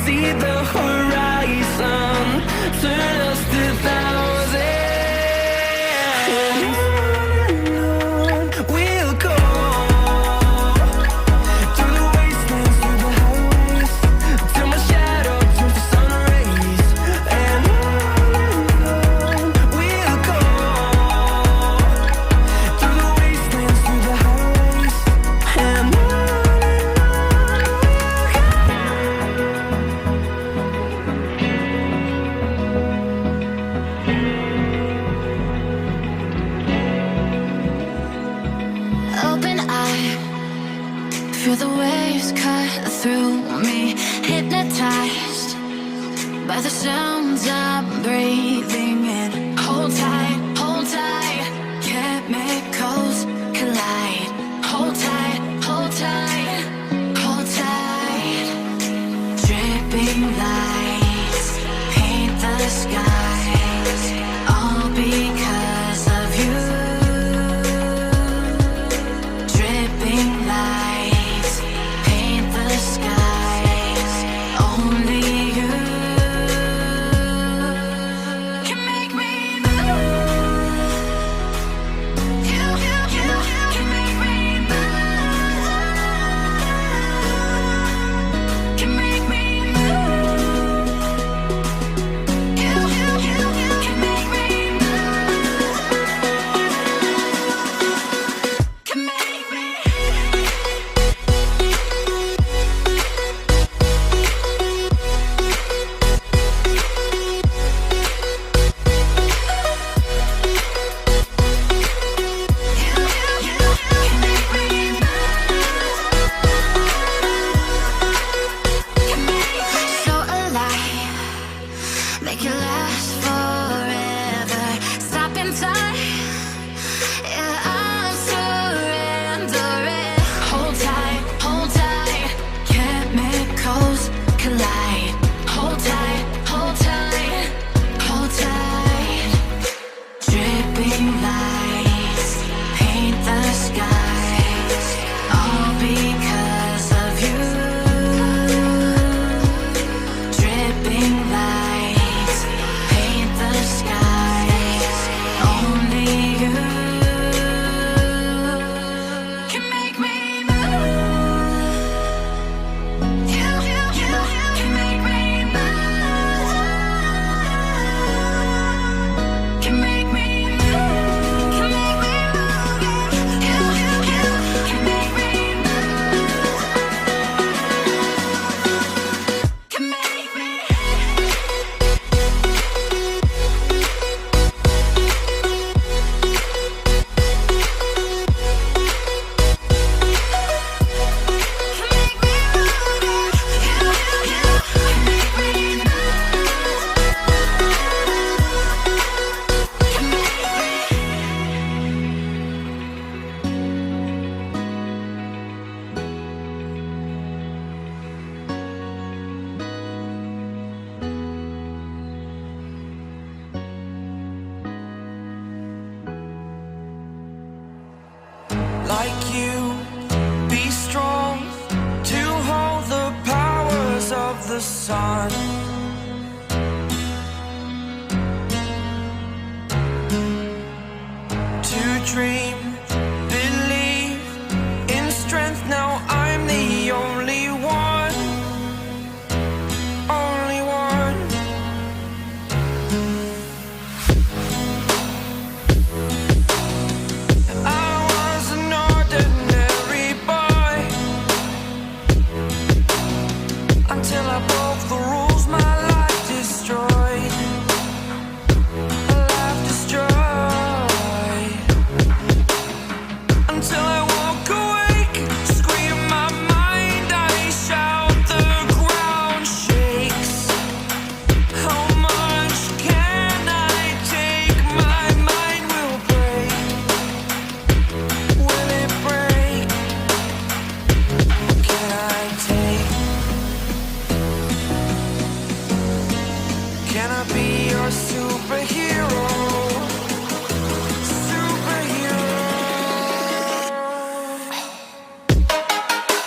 see the horizon, turn us to thousands. And on we'll go, through the wastelands, through the highways, till my shadow turns to sun rays. And on we'll go, through the wastelands, through the highways, and on. Open eye, feel the waves cut through me, hypnotized by the sounds I'm breathing in. Hold tight, chemicals collide. Hold tight, hold tight, hold tight. Dripping lights paint the skies, all because of you. Dripping lights paint the skies, only you can make me move. You can make me move. Can make me move. You can make me move. Can make me. So alive, make it last forever. Stop in time, yeah, I'm surrendering. Hold tight, chemicals collide. Hold tight, hold tight. Dripping lights paint the skies, all because of you. Dripping lights paint the skies, only you can make me move. You can make me move. Can make me move. Can make me move. You can make me move. Can make me. Like you, be strong to hold the powers of the sun. To dream, believe in strength. Now I'm the only one, only one. I was an ordinary boy until I broke the rules. My life destroyed, a life destroyed. Until I walk awake, scream my mind, I shout, the ground shakes. How much can I take? My mind will break. Will it break? Can I take? Can I be your superhero?